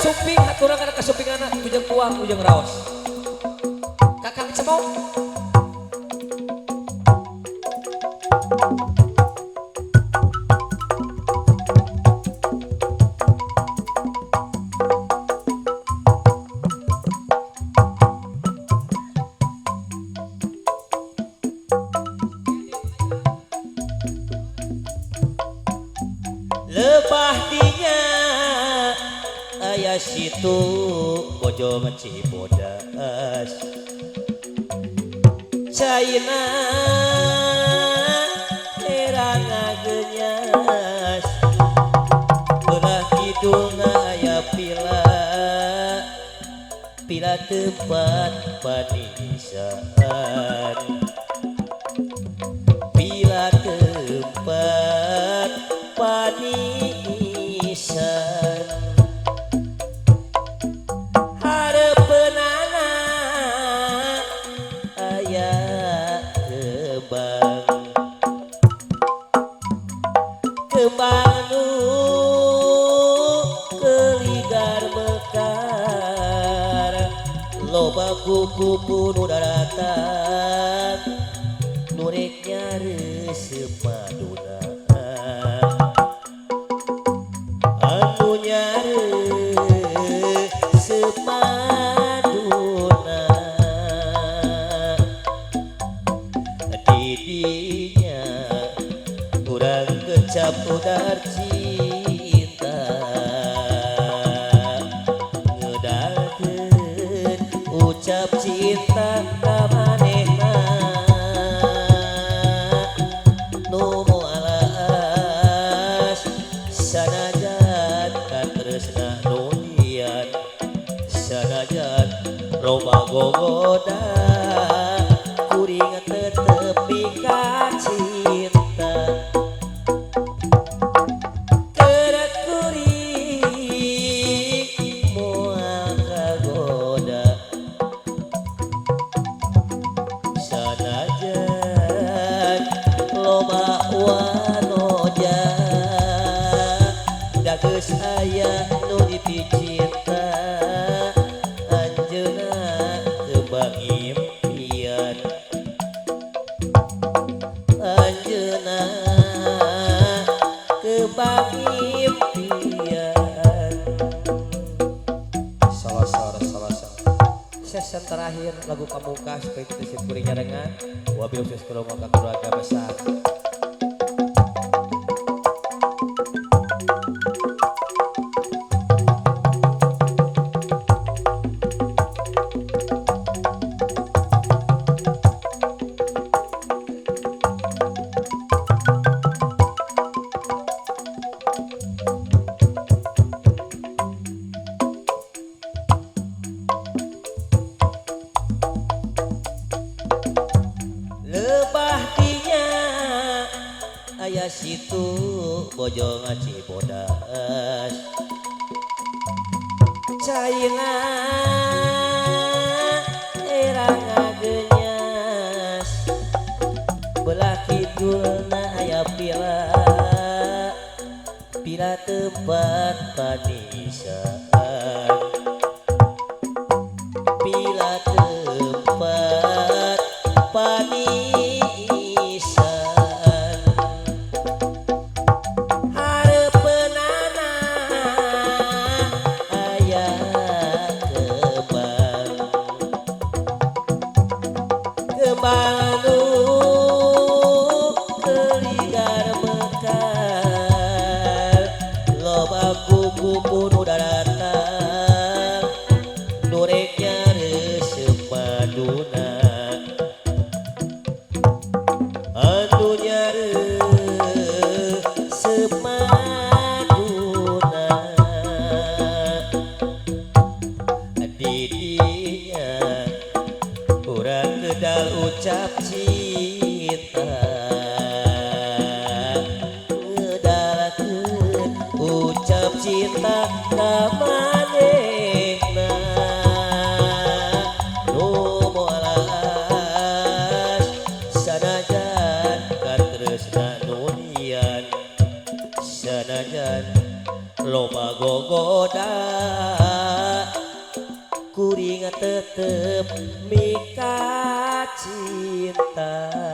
kasuping haturang kana kasupingana ujang kuang ujang raos. Kakang cemong. Lepah dinya aya situ bojong Cibodas Caina era ngagenyas belah kidung aya pila tempat panisaan pila tempat panisan harepeunana aya kembang nu keligar mekar loba kupu nu daratan nu rek nyareuseup paduna anu nyareuseup paduna di dinya urang kecap udar cinta ngedalkeun ucap cinta ka manehna nu moalas sanajan katresna nu lian sanajan loba gogoda kuring tetep mika cinta kerat kuring moal kagoda sanajan loba wanoja da geus aya nu dipicinta anjeunna kembang impian anjeunna kembang impian Salasa season terakhir lagu pamungkas supaya kita simpuri nyarengan wabil khusus keluarga besar. Lebah dinya aya situ bojong Cibodas Caina era ngagenyas belah kidulna aya pila tempat panisan pila tempat panisan harepeunana aya kembang nu keligar mekar loba kupu nu daratan nu rek nyareuseup paduna anu nyareuseup maduna di dinya urang kedal ucap cinta ngedalkeun ucap cinta ka manehna nu moalas sanajan katresna nu lian sanajan loba gogoda kuring tetep mika cinta